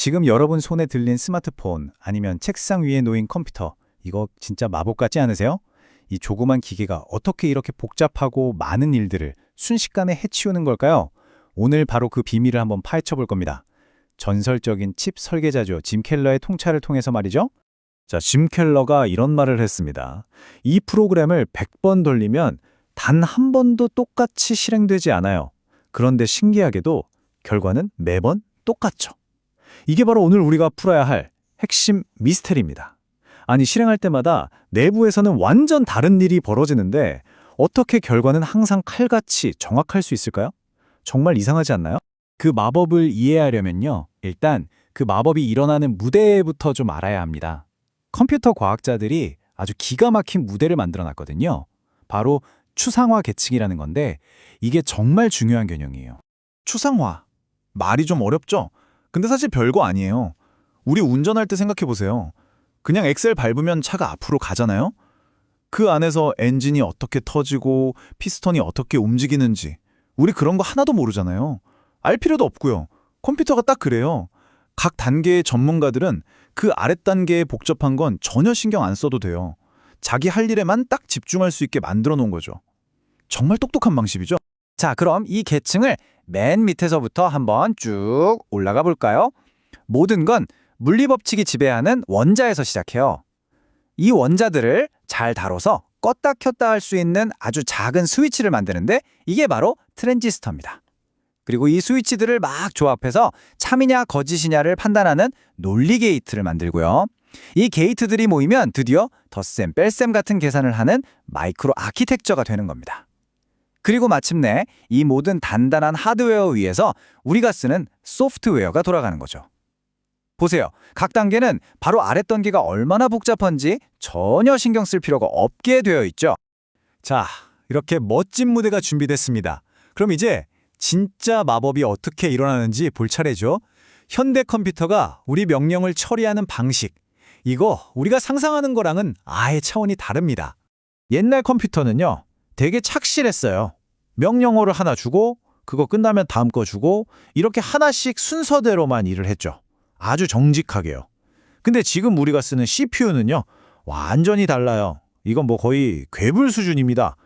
지금 여러분 손에 들린 스마트폰 아니면 책상 위에 놓인 컴퓨터, 이거 진짜 마법 같지 않으세요? 이 조그만 기계가 어떻게 이렇게 복잡하고 많은 일들을 순식간에 해치우는 걸까요? 오늘 바로 그 비밀을 한번 파헤쳐 볼 겁니다. 전설적인 칩 설계자죠. 짐 켈러의 통찰을 통해서 말이죠. 자, 짐 켈러가 이런 말을 했습니다. 이 프로그램을 100번 돌리면 단 한 번도 똑같이 실행되지 않아요. 그런데 신기하게도 결과는 매번 똑같죠. 이게 바로 오늘 우리가 풀어야 할 핵심 미스테리입니다. 아니, 실행할 때마다 내부에서는 완전 다른 일이 벌어지는데 어떻게 결과는 항상 칼같이 정확할 수 있을까요? 정말 이상하지 않나요? 그 마법을 이해하려면요, 일단 그 마법이 일어나는 무대부터 좀 알아야 합니다. 컴퓨터 과학자들이 아주 기가 막힌 무대를 만들어놨거든요. 바로 추상화 계층이라는 건데 이게 정말 중요한 개념이에요. 추상화. 말이 좀 어렵죠? 근데 사실 별거 아니에요. 우리 운전할 때 생각해 보세요. 그냥 엑셀 밟으면 차가 앞으로 가잖아요? 그 안에서 엔진이 어떻게 터지고 피스톤이 어떻게 움직이는지 우리 그런 거 하나도 모르잖아요. 알 필요도 없고요. 컴퓨터가 딱 그래요. 각 단계의 전문가들은 그 아랫 단계의 복잡한 건 전혀 신경 안 써도 돼요. 자기 할 일에만 딱 집중할 수 있게 만들어 놓은 거죠. 정말 똑똑한 방식이죠? 자, 그럼 이 계층을 맨 밑에서부터 한번 쭉 올라가 볼까요? 모든 건 물리법칙이 지배하는 원자에서 시작해요. 이 원자들을 잘 다뤄서 껐다 켰다 할 수 있는 아주 작은 스위치를 만드는데 이게 바로 트랜지스터입니다. 그리고 이 스위치들을 막 조합해서 참이냐 거짓이냐를 판단하는 논리 게이트를 만들고요. 이 게이트들이 모이면 드디어 덧셈, 뺄셈 같은 계산을 하는 마이크로 아키텍처가 되는 겁니다. 그리고 마침내 이 모든 단단한 하드웨어 위에서 우리가 쓰는 소프트웨어가 돌아가는 거죠. 보세요. 각 단계는 바로 아랫 단계가 얼마나 복잡한지 전혀 신경 쓸 필요가 없게 되어 있죠. 자, 이렇게 멋진 무대가 준비됐습니다. 그럼 이제 진짜 마법이 어떻게 일어나는지 볼 차례죠. 현대 컴퓨터가 우리 명령을 처리하는 방식, 이거 우리가 상상하는 거랑은 아예 차원이 다릅니다. 옛날 컴퓨터는요, 되게 착실했어요. 명령어를 하나 주고 그거 끝나면 다음 거 주고 이렇게 하나씩 순서대로만 일을 했죠. 아주 정직하게요. 근데 지금 우리가 쓰는 CPU는요, 완전히 달라요. 이건 뭐 거의 괴물 수준입니다.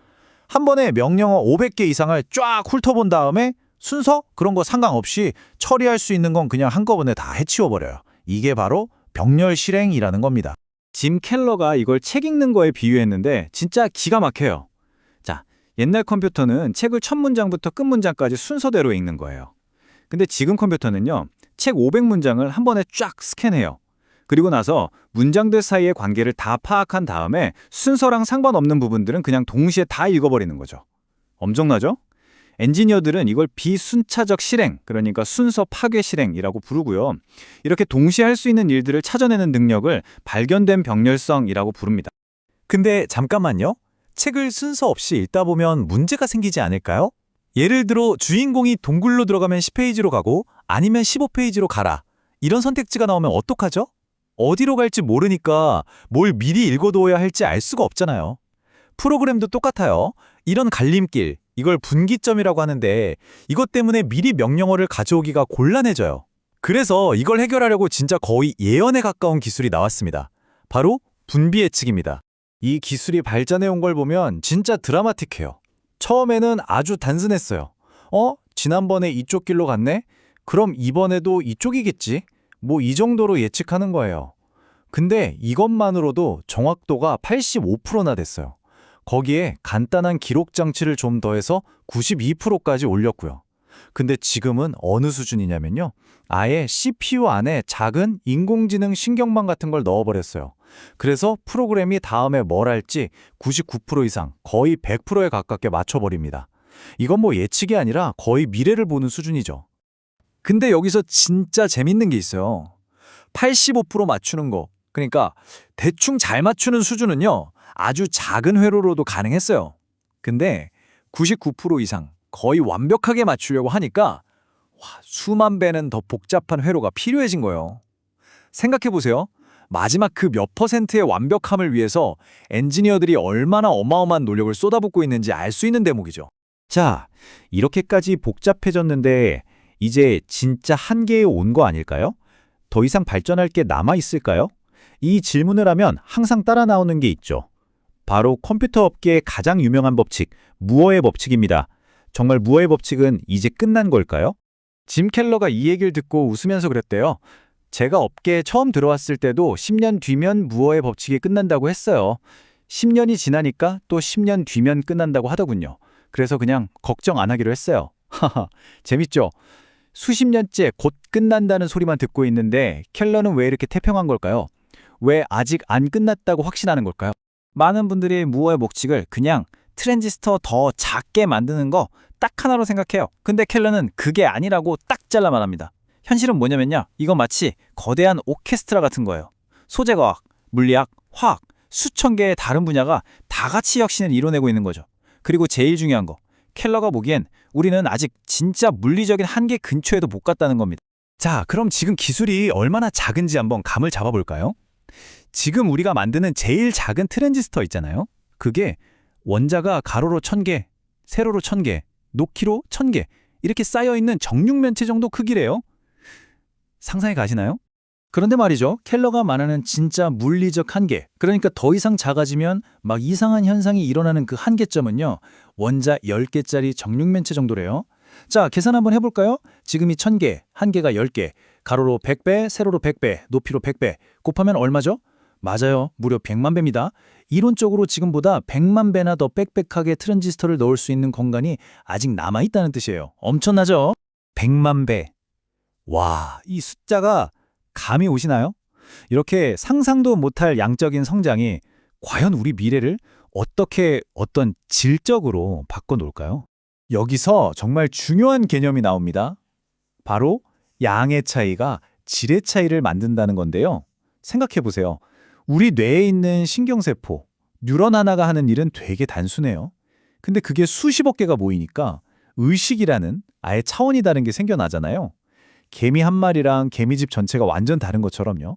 한 번에 명령어 500개 이상을 쫙 훑어본 다음에 순서? 그런 거 상관없이 처리할 수 있는 건 그냥 한꺼번에 다 해치워버려요. 이게 바로 병렬 실행이라는 겁니다. 짐 켈러가 이걸 책 읽는 거에 비유했는데 진짜 기가 막혀요. 자, 옛날 컴퓨터는 책을 첫 문장부터 끝 문장까지 순서대로 읽는 거예요. 근데 지금 컴퓨터는요, 책 500문장을 한 번에 쫙 스캔해요. 그리고 나서 문장들 사이의 관계를 다 파악한 다음에 순서랑 상관없는 부분들은 그냥 동시에 다 읽어버리는 거죠. 엄청나죠? 엔지니어들은 이걸 비순차적 실행, 그러니까 순서 파괴 실행이라고 부르고요. 이렇게 동시에 할 수 있는 일들을 찾아내는 능력을 발견된 병렬성이라고 부릅니다. 근데 잠깐만요. 책을 순서 없이 읽다 보면 문제가 생기지 않을까요? 예를 들어 주인공이 동굴로 들어가면 10페이지로 가고 아니면 15페이지로 가라. 이런 선택지가 나오면 어떡하죠? 어디로 갈지 모르니까 뭘 미리 읽어두어야 할지 알 수가 없잖아요. 프로그램도 똑같아요. 이런 갈림길, 이걸 분기점이라고 하는데 이것 때문에 미리 명령어를 가져오기가 곤란해져요. 그래서 이걸 해결하려고 진짜 거의 예언에 가까운 기술이 나왔습니다. 바로 분비 예측입니다. 이 기술이 발전해온 걸 보면 진짜 드라마틱해요. 처음에는 아주 단순했어요. 지난번에 이쪽 길로 갔네? 그럼 이번에도 이쪽이겠지? 뭐 이 정도로 예측하는 거예요. 근데 이것만으로도 정확도가 85%나 됐어요. 거기에 간단한 기록 장치를 좀 더해서 92%까지 올렸고요. 근데 지금은 어느 수준이냐면요, 아예 CPU 안에 작은 인공지능 신경망 같은 걸 넣어버렸어요. 그래서 프로그램이 다음에 뭘 할지 99% 이상, 거의 100%에 가깝게 맞춰버립니다. 이건 뭐 예측이 아니라 거의 미래를 보는 수준이죠. 근데 여기서 진짜 재밌는 게 있어요. 85% 맞추는 거, 그러니까 대충 잘 맞추는 수준은요, 아주 작은 회로로도 가능했어요. 근데 99% 이상, 거의 완벽하게 맞추려고 하니까 수만 배는 더 복잡한 회로가 필요해진 거예요. 생각해보세요. 마지막 그 몇 퍼센트의 완벽함을 위해서 엔지니어들이 얼마나 어마어마한 노력을 쏟아붓고 있는지 알 수 있는 대목이죠. 자, 이렇게까지 복잡해졌는데 이제 진짜 한계에 온 거 아닐까요? 더 이상 발전할 게 남아 있을까요? 이 질문을 하면 항상 따라 나오는 게 있죠. 바로 컴퓨터 업계의 가장 유명한 법칙, 무어의 법칙입니다. 정말 무어의 법칙은 이제 끝난 걸까요? 짐 켈러가 이 얘기를 듣고 웃으면서 그랬대요. 제가 업계에 처음 들어왔을 때도 10년 뒤면 무어의 법칙이 끝난다고 했어요. 10년이 지나니까 또 10년 뒤면 끝난다고 하더군요. 그래서 그냥 걱정 안 하기로 했어요. 하하, 재밌죠? 수십 년째 곧 끝난다는 소리만 듣고 있는데 켈러는 왜 이렇게 태평한 걸까요? 왜 아직 안 끝났다고 확신하는 걸까요? 많은 분들이 무어의 법칙을 그냥 트랜지스터 더 작게 만드는 거 딱 하나로 생각해요. 근데 켈러는 그게 아니라고 딱 잘라 말합니다. 현실은 뭐냐면요. 이건 마치 거대한 오케스트라 같은 거예요. 소재과학, 물리학, 화학, 수천 개의 다른 분야가 다 같이 혁신을 이뤄내고 있는 거죠. 그리고 제일 중요한 거, 켈러가 보기엔 우리는 아직 진짜 물리적인 한계 근처에도 못 갔다는 겁니다. 자, 그럼 지금 기술이 얼마나 작은지 한번 감을 잡아볼까요? 지금 우리가 만드는 제일 작은 트랜지스터 있잖아요. 그게 원자가 가로로 1000개, 세로로 1000개, 높이로 1000개 이렇게 쌓여있는 정육면체 정도 크기래요. 상상이 가시나요? 그런데 말이죠. 켈러가 말하는 진짜 물리적 한계, 그러니까 더 이상 작아지면 막 이상한 현상이 일어나는 그 한계점은요. 원자 10개짜리 정육면체 정도래요. 자, 계산 한번 해볼까요? 지금이 1000개, 한개가 10개, 가로로 100배, 세로로 100배, 높이로 100배, 곱하면 얼마죠? 맞아요. 무려 100만 배입니다. 이론적으로 지금보다 100만 배나 더 빽빽하게 트랜지스터를 넣을 수 있는 공간이 아직 남아있다는 뜻이에요. 엄청나죠? 100만 배. 와, 이 숫자가 감이 오시나요? 이렇게 상상도 못할 양적인 성장이 과연 우리 미래를 어떻게 어떤 질적으로 바꿔놓을까요? 여기서 정말 중요한 개념이 나옵니다. 바로 양의 차이가 질의 차이를 만든다는 건데요. 생각해보세요. 우리 뇌에 있는 신경세포, 뉴런 하나가 하는 일은 되게 단순해요. 근데 그게 수십억 개가 모이니까 의식이라는 아예 차원이 다른 게 생겨나잖아요. 개미 한 마리랑 개미집 전체가 완전 다른 것처럼요.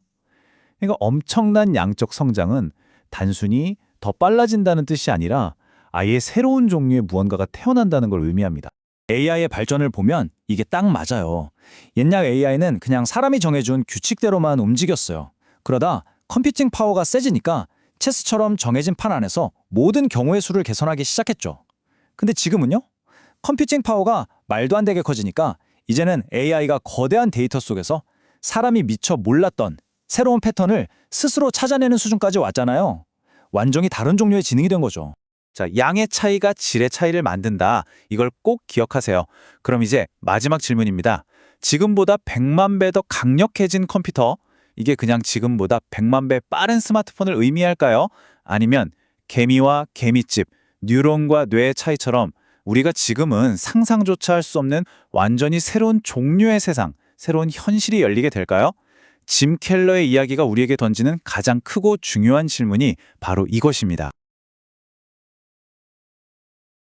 그러니까 엄청난 양적 성장은 단순히 더 빨라진다는 뜻이 아니라 아예 새로운 종류의 무언가가 태어난다는 걸 의미합니다. AI의 발전을 보면 이게 딱 맞아요. 옛날 AI는 그냥 사람이 정해준 규칙대로만 움직였어요. 그러다 컴퓨팅 파워가 세지니까 체스처럼 정해진 판 안에서 모든 경우의 수를 개선하기 시작했죠. 근데 지금은요? 컴퓨팅 파워가 말도 안 되게 커지니까 이제는 AI가 거대한 데이터 속에서 사람이 미처 몰랐던 새로운 패턴을 스스로 찾아내는 수준까지 왔잖아요. 완전히 다른 종류의 지능이 된 거죠. 자, 양의 차이가 질의 차이를 만든다. 이걸 꼭 기억하세요. 그럼 이제 마지막 질문입니다. 지금보다 100만 배 더 강력해진 컴퓨터, 이게 그냥 지금보다 100만 배 빠른 스마트폰을 의미할까요? 아니면 개미와 개미집, 뉴런과 뇌의 차이처럼 우리가 지금은 상상조차 할 수 없는 완전히 새로운 종류의 세상, 새로운 현실이 열리게 될까요? 짐 켈러의 이야기가 우리에게 던지는 가장 크고 중요한 질문이 바로 이것입니다.